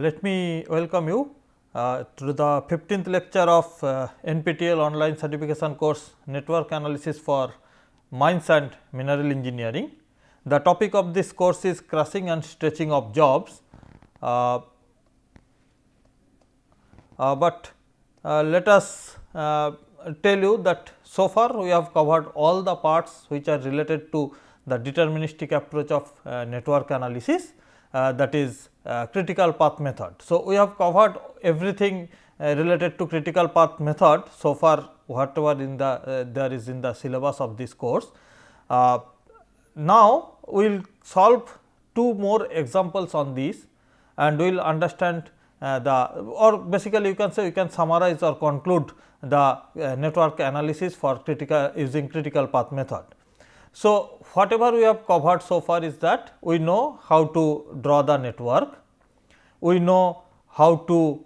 Let me welcome you to the 15th lecture of NPTEL online certification course Network Analysis for Mines and Mineral Engineering. The topic of this course is crushing and stretching of jobs, but let us tell you that so far we have covered all the parts which are related to the deterministic approach of network analysis, that is critical path method. So, we have covered everything related to critical path method so far, whatever in the there is in the syllabus of this course. Now, we will solve two more examples on this and we will understand or basically you can say you can summarize or conclude the network analysis for critical using critical path method. So, whatever we have covered so far is that we know how to draw the network, we know how to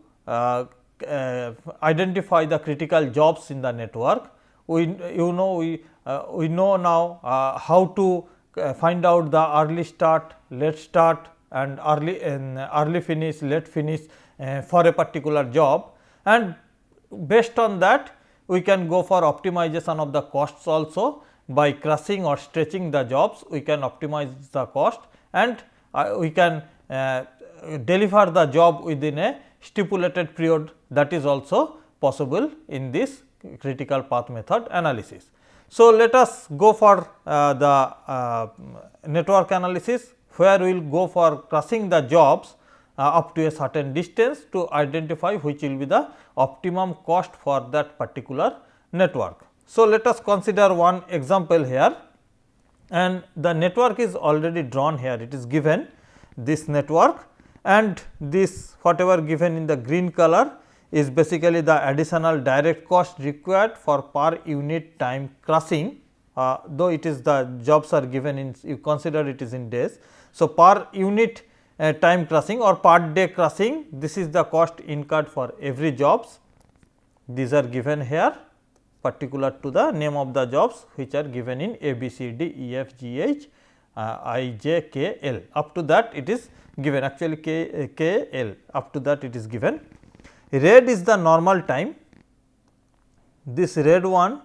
identify the critical jobs in the network, we know now how to find out the early start, late start and early finish, late finish for a particular job, and based on that we can go for optimization of the costs also. By crushing or stretching the jobs, we can optimize the cost and we can deliver the job within a stipulated period, that is also possible in this critical path method analysis. So, let us go for the network analysis, where we will go for crushing the jobs up to a certain distance to identify which will be the optimum cost for that particular network. So, let us consider one example here, and the network is already drawn here. It is given this network, and this whatever given in the green color is basically the additional direct cost required for per unit time crushing, though it is the jobs are given in, you consider it is in days. So, per unit time crushing or per day crushing, this is the cost incurred for every jobs. These are given here particular to the name of the jobs which are given in A, B, C, D, E, F, G, H, I, J, K, L. Up to that it is given, actually K, L, up to that it is given. Red is the normal time, this red one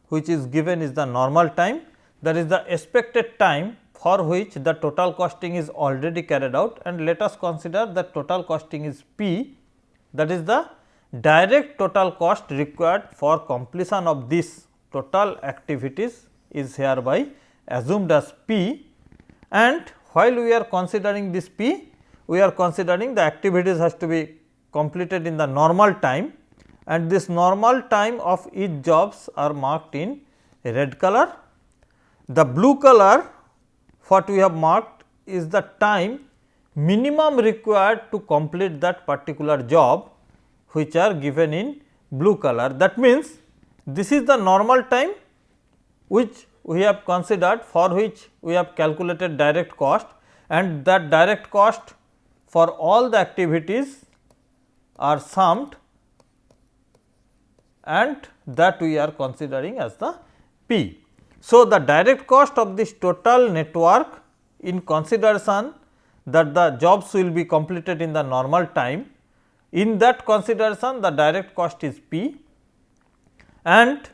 which is given is the normal time, that is the expected time for which the total costing is already carried out, and let us consider that total costing is P, that is the direct total cost required for completion of this total activities is hereby assumed as P, and while we are considering this P, we are considering the activities has to be completed in the normal time, and this normal time of each jobs are marked in red color. The blue color what we have marked is the time minimum required to complete that particular job, which are given in blue color. That means, this is the normal time which we have considered, for which we have calculated direct cost, and that direct cost for all the activities are summed, and that we are considering as the P. So, the direct cost of this total network in consideration that the jobs will be completed in the normal time, in that consideration the direct cost is P, and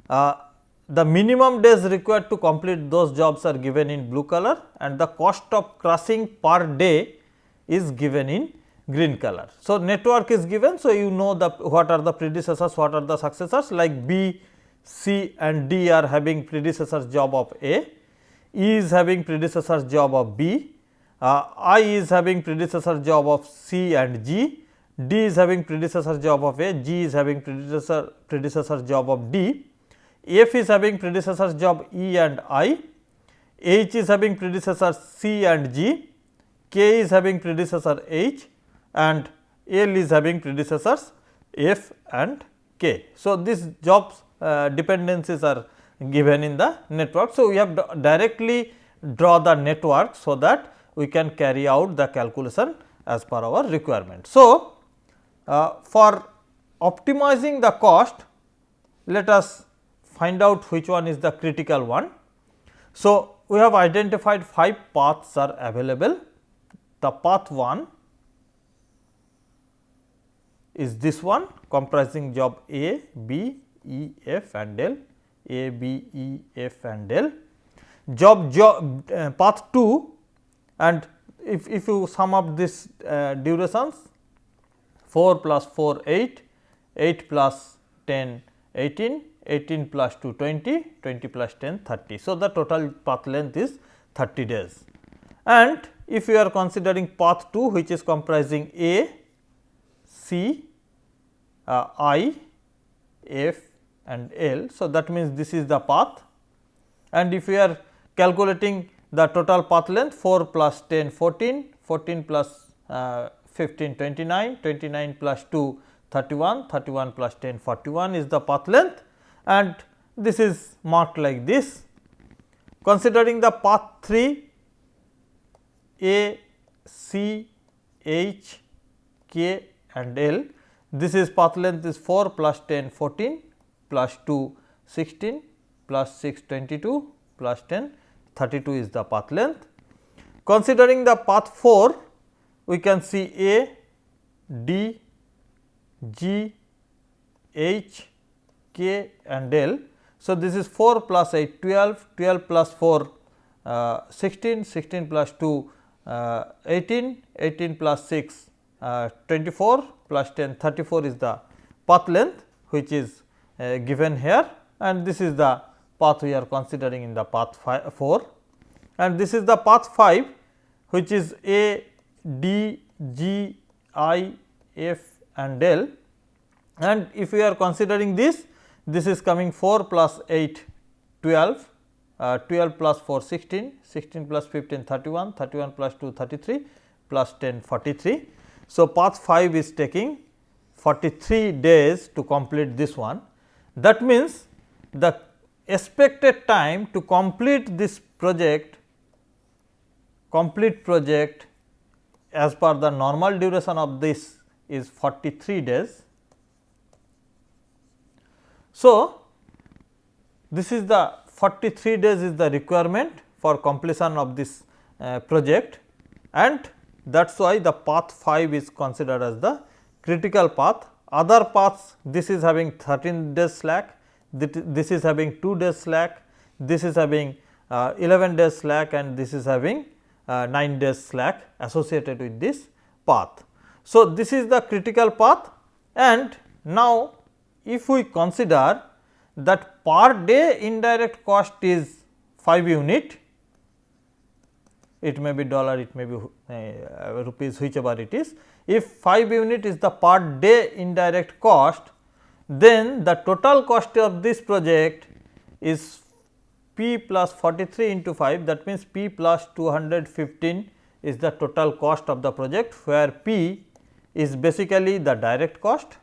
the minimum days required to complete those jobs are given in blue color, and the cost of crushing per day is given in green color. So, network is given. So, you know the what are the predecessors, what are the successors, like B, C and D are having predecessors job of A, E is having predecessors job of B, I is having predecessor job of C and G, D is having predecessor job of A, G is having predecessor job of D, F is having predecessor job E and I, H is having predecessor C and G, K is having predecessor H, and L is having predecessors F and K. So, these jobs dependencies are given in the network. So, we have directly draw the network, so that we can carry out the calculation as per our requirement. So, for optimizing the cost, let us find out which one is the critical one. So, we have identified 5 paths are available. The path 1 is this one comprising job A, B, E, F and L, A, B, E, F and L. Path 2, and if you sum up this durations, 4 plus 4 8, 8 plus 10 18, 18 plus 2 20, 20 plus 10 30. So, the total path length is 30 days. And if you are considering path 2, which is comprising A, C, I, F and L. So, that means this is the path, and if we are calculating the total path length, 4 plus 10 14, 14 plus 15 29, 29 plus 2 31, 31 plus 10 41 is the path length, and this is marked like this. Considering the path 3, A, C, H, K and L, this is path length is 4 plus 10 14 plus 2 16 plus 6 22 plus 10 32 is the path length. Considering the path 4, we can see A, D, G, H, K and L. So, this is 4 plus 8 12, 12 plus 4 16, 16 plus 2 18, 18 plus 6 24 plus 10 34 is the path length which is given here, and this is the path we are considering in the path 4, and this is the path 5 which is A, D, G, I, F and L, and if we are considering this is coming 4 plus 8 12, 12 plus 4 16, 16 plus 15 31, 31 plus 2 33 plus 10 43. So, path 5 is taking 43 days to complete this one. That means, the expected time to complete this project, as per the normal duration of this is 43 days. So, this is the 43 days is the requirement for completion of this project, and that is why the path 5 is considered as the critical path. Other paths, this is having 13 days slack, this is having 2 days slack, this is having 11 days slack, and this is having 9 days slack associated with this path. So, this is the critical path, and now if we consider that per day indirect cost is 5 unit, it may be dollar, it may be rupees, whichever it is. If 5 unit is the per day indirect cost, then the total cost of this project is P plus 43 into 5, that means P plus 215 is the total cost of the project, where P is basically the direct cost,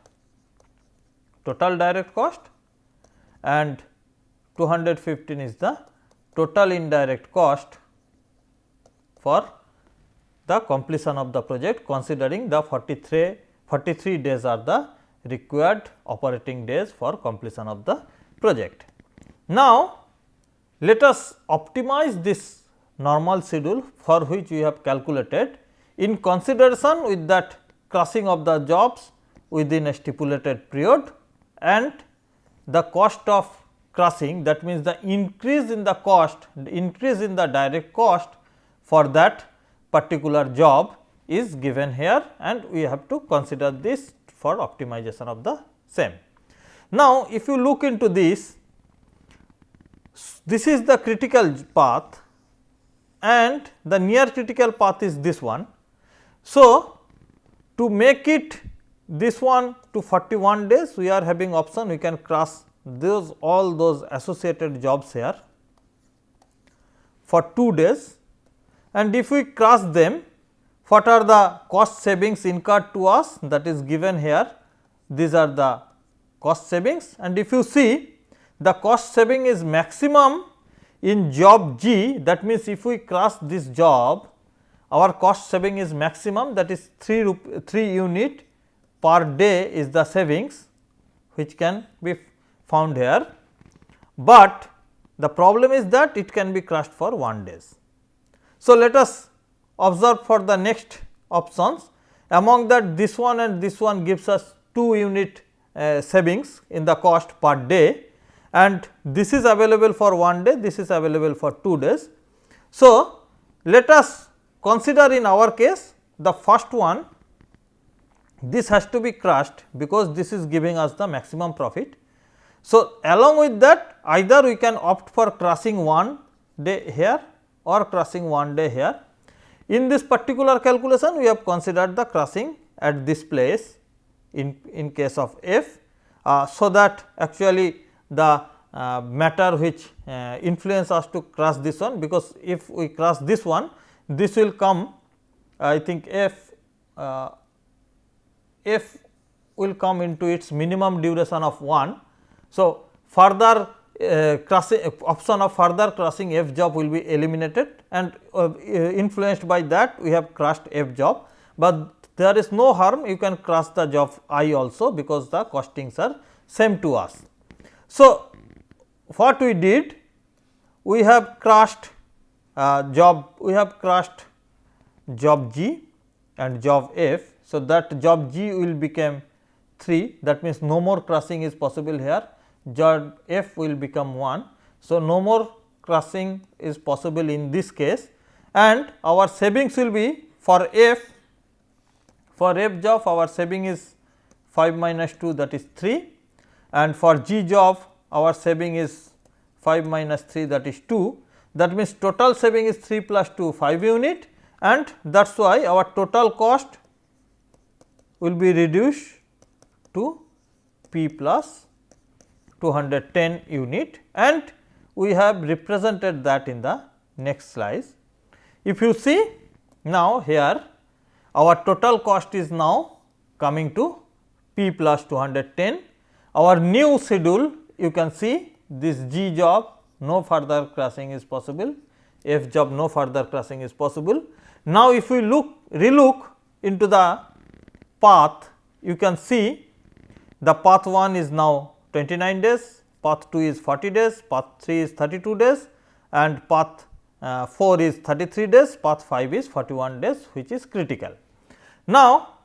total direct cost, and 215 is the total indirect cost for the completion of the project, considering the 43 days are the required operating days for completion of the project. Now, let us optimize this normal schedule for which we have calculated in consideration with that crushing of the jobs within a stipulated period and the cost of crushing, that means the increase in the cost, the increase in the direct cost for that particular job is given here, and we have to consider this for optimization of the same. Now, if you look into this, this is the critical path and the near critical path is this one. So, to make it this one to 41 days, we are having option, we can cross those all those associated jobs here for 2 days, and if we cross them, what are the cost savings incurred to us, that is given here. These are the cost savings, and if you see the cost saving is maximum in job G, that means if we cross this job, our cost saving is maximum, that is 3 unit per day is the savings which can be found here, but the problem is that it can be crushed for 1 days. So, let us observe for the next options, among that this one and this one gives us 2 unit savings in the cost per day, and this is available for 1 day, this is available for 2 days. So, let us consider in our case the first one, this has to be crushed because this is giving us the maximum profit. So, along with that either we can opt for crushing 1 day here or crushing 1 day here. In this particular calculation we have considered the crushing at this place in case of F, so that actually the matter which influence us to crush this one, because if we crush this one, this will come, I think F will come into its minimum duration of 1. So, further crushing option of further crushing F job will be eliminated, and influenced by that we have crushed F job, but there is no harm, you can crush the job I also, because the costings are same to us. So, what we did, we have crushed job G and job F. So, that job G will become 3, that means no more crushing is possible here, job F will become 1. So, no more crushing is possible in this case, and our savings will be for F job our saving is 5 minus 2, that is 3, and for G job our saving is 5 minus 3, that is 2. That means, total saving is 3 plus 2, 5 unit, and that is why our total cost will be reduced to P plus 210 unit, and we have represented that in the next slide. If you see now here, our total cost is now coming to P plus 210. Our new schedule, you can see this G job no further crushing is possible, F job no further crushing is possible. Now, if we relook into the path, you can see the path 1 is now 29 days, path 2 is 40 days, path 3 is 32 days, and path 4 is 33 days, path 5 is 41 days, which is critical. Now,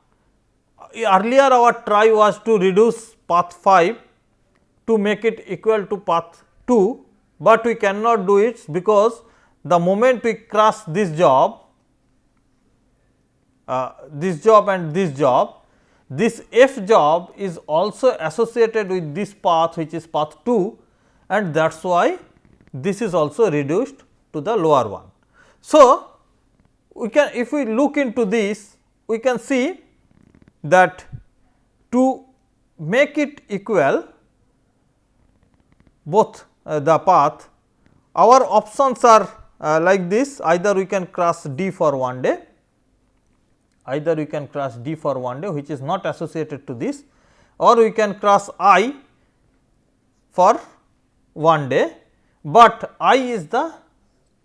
earlier our try was to reduce path 5 to make it equal to path 2, but we cannot do it, because the moment we crush this job and this job, this F job is also associated with this path, which is path 2, and that is why this is also reduced to the lower one. So, we can, if we look into this, we can see that to make it equal both the path, our options are like this, either we can crush D for 1 day, which is not associated to this, or we can crush I for 1 day, but I is the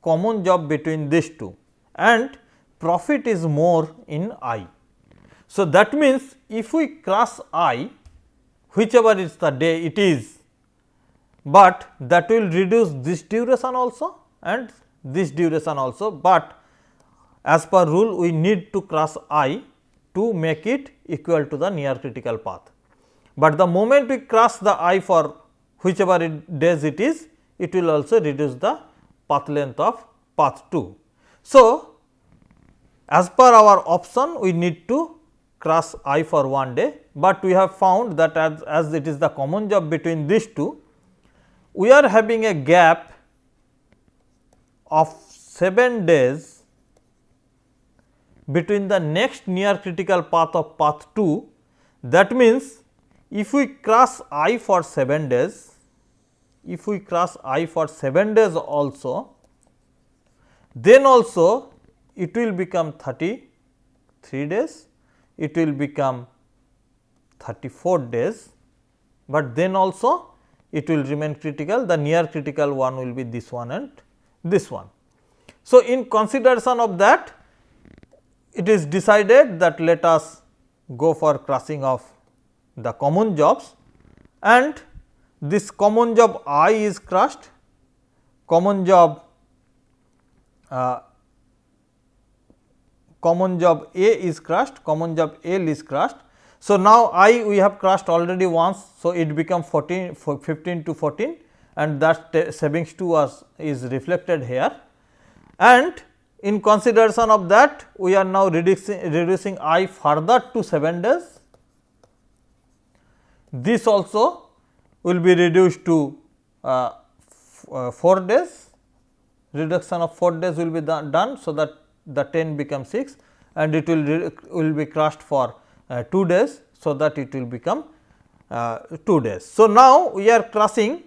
common job between these two, and profit is more in I. So, that means, if we crush I, whichever is the day it is, but that will reduce this duration also and this duration also, but as per rule we need to crush I to make it equal to the near critical path. But the moment we crush the I for whichever days it is, it will also reduce the path length of path 2. So, as per our option we need to crush I for 1 day, but we have found that as it is the common job between these two, we are having a gap of 7 days between the next near critical path of path 2. That means, if we crush I for 7 days, also, then also it will become 33 days, it will become 34 days, but then also it will remain critical, the near critical one will be this one and this one. So, in consideration of that, it is decided that let us go for crushing of the common jobs, and this common job I is crushed, common job A is crushed, common job L is crushed. So, now I we have crushed already once. So, it become 15 to 14 and that savings to us is reflected here, and in consideration of that we are now reducing I further to 7 days. This also will be reduced to 4 days, reduction of 4 days will be done. So, that the 10 becomes 6 and it will be crushed for 2 days. So, that it will become 2 days. So, now we are crushing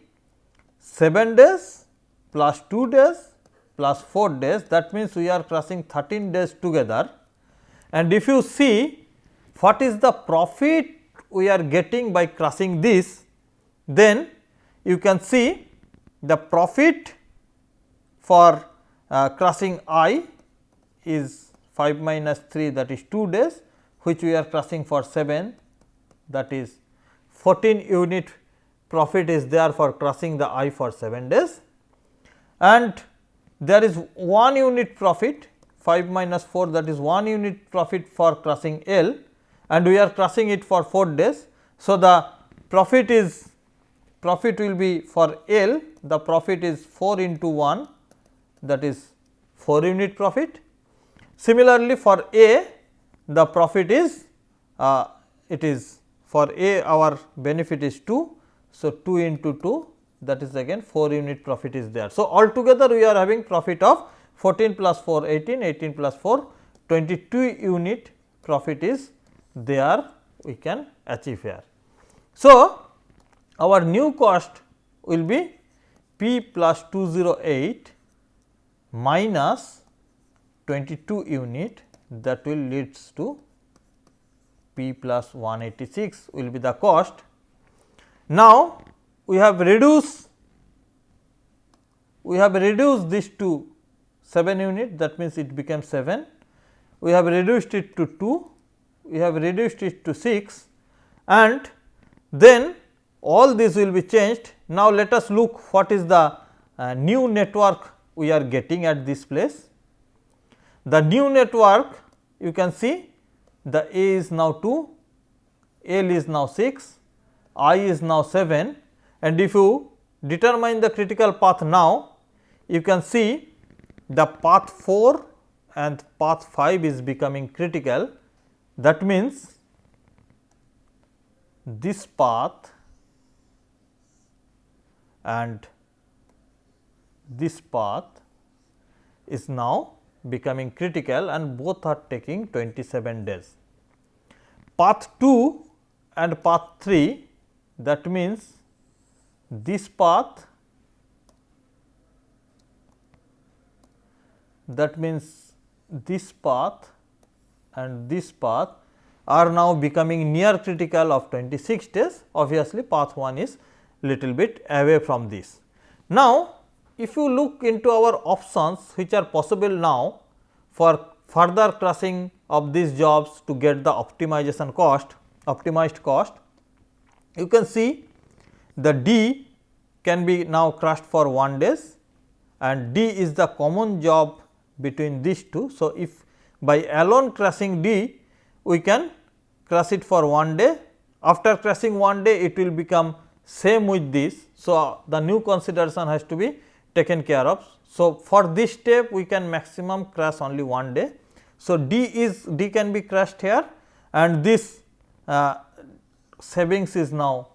7 days plus 2 days plus 4 days, that means we are crushing 13 days together, and if you see what is the profit we are getting by crushing this, then you can see the profit for crushing I is 5 minus 3, that is 2 days, which we are crushing for 7, that is 14 unit profit is there for crushing the I for 7 days, and there is 1 unit profit 5 minus 4, that is 1 unit profit for crushing L, and we are crushing it for 4 days. So, the profit will be for L, the profit is 4 into 1, that is 4 unit profit. Similarly, for A the profit is it is for A our benefit is 2. So, 2 into 2, that is again 4 unit profit is there. So, altogether we are having profit of 14 plus 4 18, 18 plus 4 22 unit profit is there, we can achieve here. So, our new cost will be P plus 208 minus 22 unit, that will leads to P plus 186 will be the cost. Now, we have reduced this to 7 unit, that means it became 7. We have reduced it to 2, we have reduced it to 6, and then all this will be changed. Now, let us look what is the new network we are getting at this place. The new network, you can see the A is now 2, L is now 6, I is now 7, and if you determine the critical path now, you can see the path 4 and path 5 is becoming critical. That means, this path and this path is now becoming critical, and both are taking 27 days. Path 2 and path 3, that means this path, that means this path and this path are now becoming near critical of 26 days. Obviously, path 1 is little bit away from this. Now, if you look into our options which are possible now for further crushing of these jobs to get the optimized cost, you can see the D can be now crushed for 1 days, and D is the common job between these two. So, if by alone crushing D, we can crush it for 1 day. After crushing 1 day, it will become same with this. So, the new consideration has to be taken care of. So, for this step we can maximum crush only 1 day. So, D can be crushed here, and this savings is now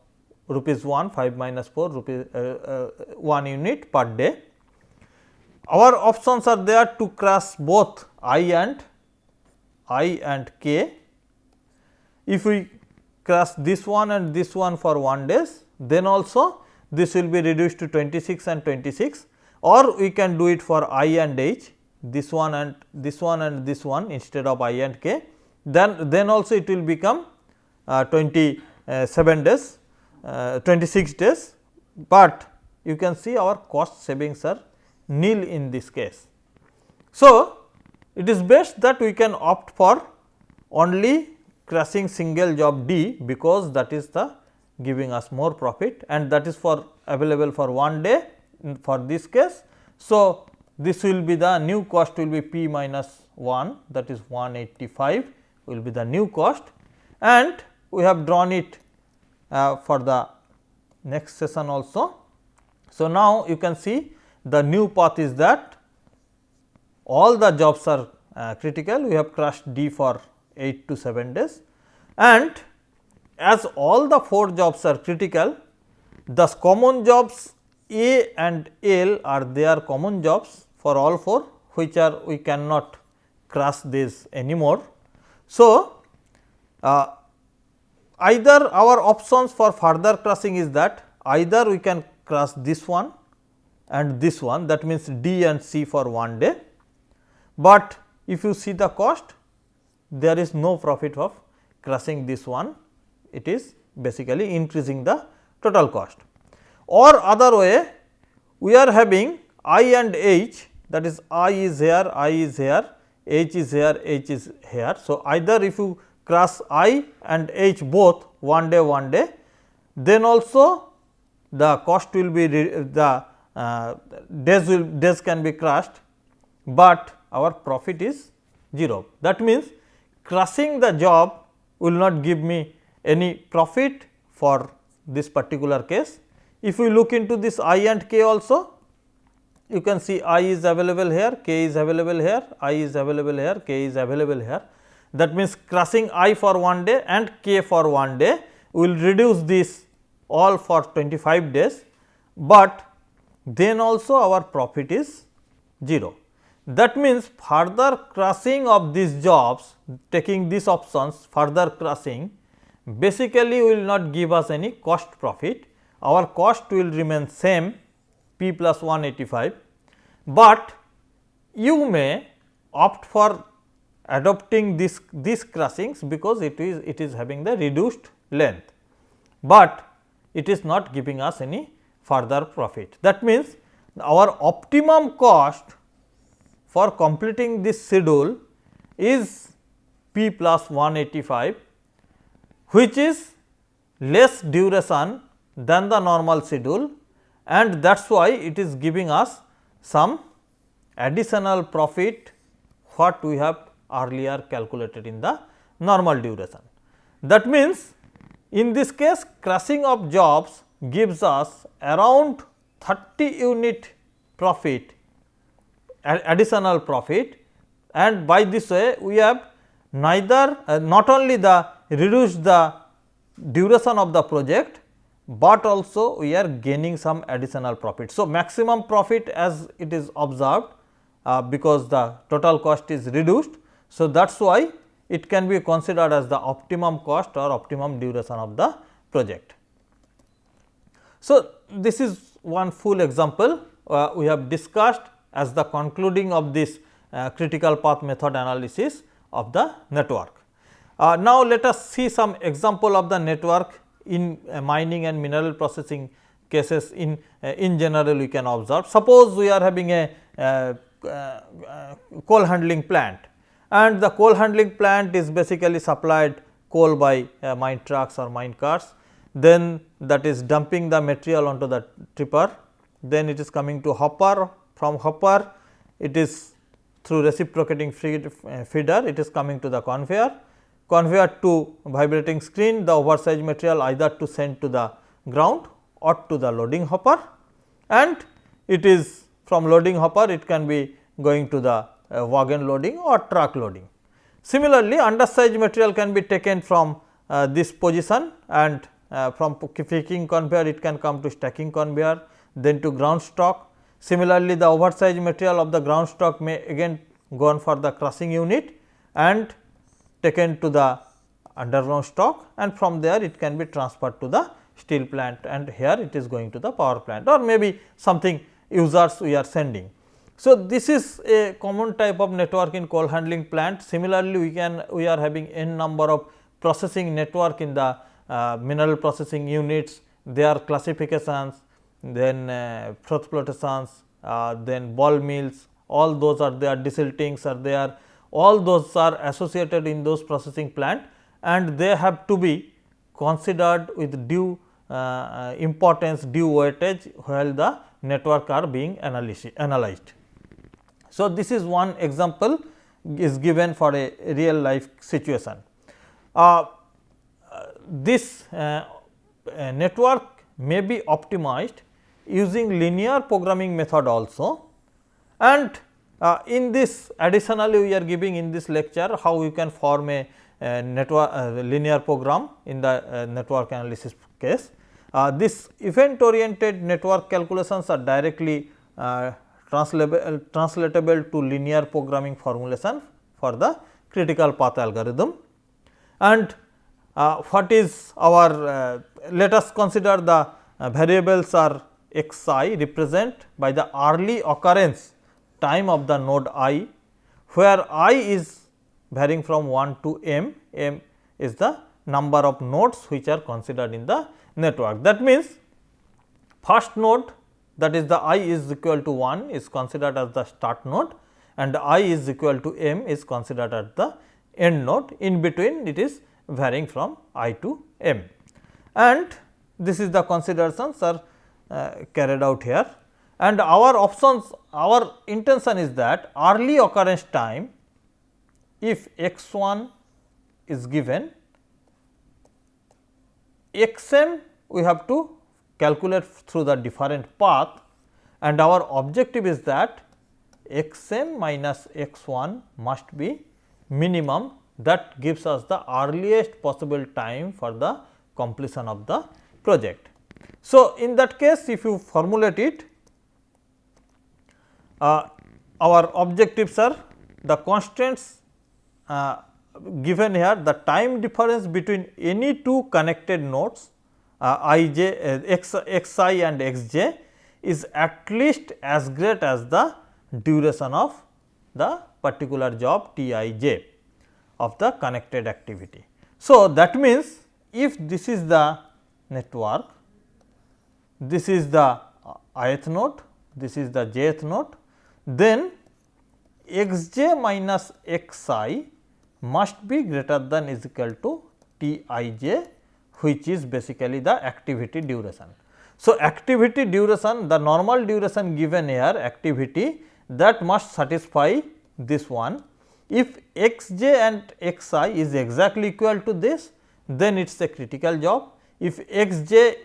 rupees 1, 5 minus 4 rupees 1 unit per day. Our options are there to crush both I and K. If we crush this one and this one for 1 days, then also this will be reduced to 26 and 26, or we can do it for I and H, this one and this one and this one instead of I and K. Then also it will become 27 days, 26 days, but you can see our cost savings are nil in this case. So, it is best that we can opt for only crushing single job D, because that is the giving us more profit, and that is for available for 1 day for this case. So, this will be the new cost will be P minus 1, that is 185 will be the new cost, and we have drawn it for the next session also. So, now you can see the new path is that all the jobs are critical, we have crushed D for 8 to 7 days, and as all the 4 jobs are critical, the common jobs A and L are their common jobs for all 4, which are we cannot crush this anymore. So, either our options for further crushing is that either we can crush this one and this one, that means D and C for 1 day, but if you see the cost, there is no profit of crushing this one, it is basically increasing the total cost. Or other way, we are having I and H, that is I is here, I is here, H is here, H is here. So, either if you crush I and H both 1 day, then also the cost will be the days can be crushed, but our profit is 0. That means, crushing the job will not give me any profit for this particular case. If we look into this I and K also, you can see I is available here, K is available here, I is available here, K is available here. That means, crushing I for 1 day and K for 1 day will reduce this all for 25 days, but then also our profit is 0. That means, further crushing of these jobs, taking these options, further crushing basically will not give us any cost profit. Our cost will remain same P plus 185, but you may opt for adopting these crushings because it is having the reduced length, but it is not giving us any further profit. That means, our optimum cost for completing this schedule is P plus 185, which is less duration than the normal schedule, and that is why it is giving us some additional profit what we have earlier calculated in the normal duration. That means, in this case crushing of jobs gives us around 30 unit profit, additional profit, and by this way we have neither not only the reduced the duration of the project, but also we are gaining some additional profit. So, maximum profit as it is observed because the total cost is reduced. So, that is why it can be considered as the optimum cost or optimum duration of the project. So, this is one full example we have discussed as the concluding of this critical path method analysis of the network. Now, let us see some example of the network in mining and mineral processing cases in general we can observe. Suppose we are having a coal handling plant, and the coal handling plant is basically supplied coal by mine trucks or mine cars, then that is dumping the material onto the tipper, then it is coming to hopper, from hopper it is through reciprocating feeder it is coming to the conveyor, conveyor to vibrating screen, the oversized material either to send to the ground or to the loading hopper, and it is from loading hopper it can be going to the wagon loading or truck loading. Similarly, undersized material can be taken from this position, and from picking conveyor it can come to stacking conveyor, then to ground stock. Similarly, the oversized material of the ground stock may again go on for the crushing unit and taken to the underground stock, and from there it can be transferred to the steel plant, and here it is going to the power plant or maybe something users we are sending. So, this is a common type of network in coal handling plant. Similarly, we are having n number of processing network in the mineral processing units, their classifications, then froth flotations, then ball mills, all those are there, desiltings are there, all those are associated in those processing plant, and they have to be considered with due importance, due weightage while the network are being analyzed. So, this is one example is given for a real life situation. this network may be optimized using linear programming method also, and in this additionally we are giving in this lecture how you can form a network linear program in the network analysis case. This event oriented network calculations are directly translatable to linear programming formulation for the critical path algorithm. And what is our let us consider the variables are x I represent by the early occurrence time of the node I, where I is varying from 1 to m, m is the number of nodes which are considered in the network. That means, first node, that is the I is equal to 1 is considered as the start node, and I is equal to m is considered as the end node. In between it is varying from I to m, and this is the considerations are carried out here. And our options, our intention is that early occurrence time, if x 1 is given, x m we have to calculate through the different path, and our objective is that x m minus x 1 must be minimum, that gives us the earliest possible time for the completion of the project. So, in that case if you formulate it, our objectives are the constants given here, the time difference between any two connected nodes I j x I and x j is at least as great as the duration of the particular job T I j of the connected activity. So, that means, if this is the network, this is the ith node, this is the jth node, then x j minus x I must be greater than is equal to T I j, which is basically the activity duration. So, activity duration, the normal duration given here activity, that must satisfy this one. If x j and x I is exactly equal to this, then it is a critical job. If x j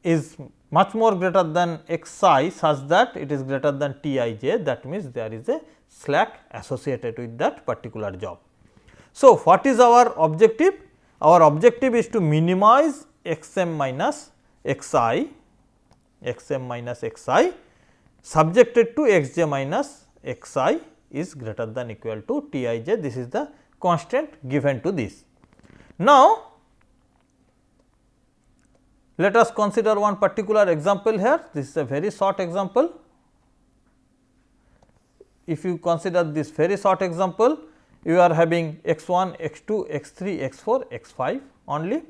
is much more greater than x I such that it is greater than T I j, that means there is a slack associated with that particular job. So, what is our objective? Our objective is to minimize x m minus x I, x m minus x I subjected to x j minus x I is greater than equal to T I j. This is the constant given to this. Now, let us consider one particular example here. This is a very short example. If you consider this very short example, you are having x 1, x 2, x 3, x 4, x 5 only,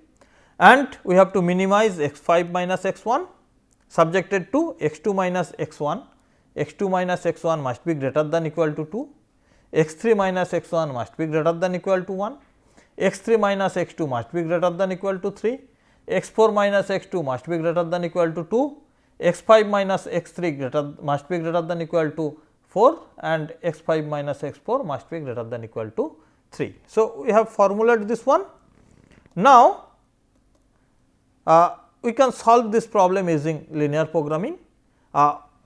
and we have to minimize x 5 minus x 1 subjected to x 2 minus x 1, x 2 minus x 1 must be greater than equal to 2, x 3 minus x 1 must be greater than equal to 1, x 3 minus x 2 must be greater than equal to 3, x 4 minus x 2 must be greater than equal to 2, x 5 minus x 3 must be greater than equal to 4, and x 5 minus x 4 must be greater than equal to 3. So, we have formulated this one. Now, we can solve this problem using linear programming,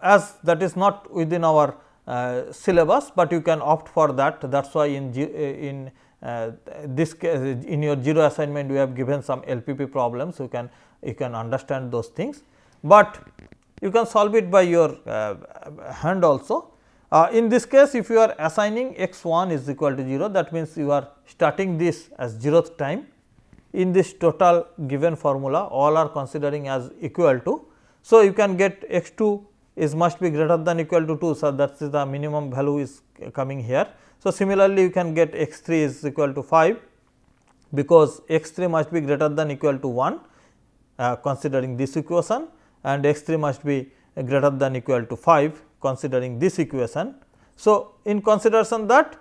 as that is not within our syllabus, but you can opt for that. That is why in this case, in your 0 assignment we have given some LPP problems, you can understand those things, but you can solve it by your hand also. In this case, if you are assigning x 1 is equal to 0, that means you are starting this as 0th time. In this total given formula, all are considering as equal to. So, you can get x 2 is must be greater than equal to 2. So, that is the minimum value is coming here. So, similarly, you can get x 3 is equal to 5, because x 3 must be greater than equal to 1 considering this equation, and x 3 must be greater than equal to 5 considering this equation. So, in consideration that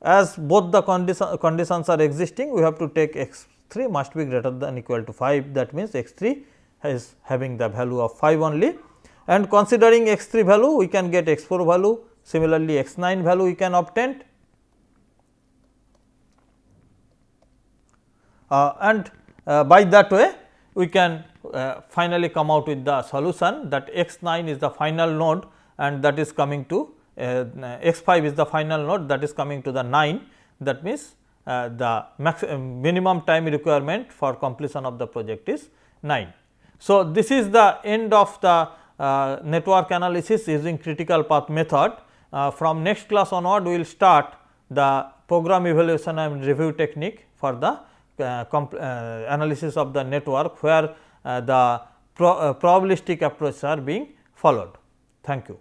as both the conditions are existing, we have to take x 3 must be greater than equal to 5, that means x 3 is having the value of 5 only, and considering x 3 value we can get x 4 value, similarly x 9 value we can obtain, and by that way we can finally come out with the solution that x 9 is the final node and that is coming to x 5 is the final node that is coming to the 9, that means the minimum time requirement for completion of the project is 9. So, this is the end of the network analysis using critical path method. From next class onward we will start the program evaluation and review technique for the analysis of the network, where the probabilistic approaches are being followed. Thank you.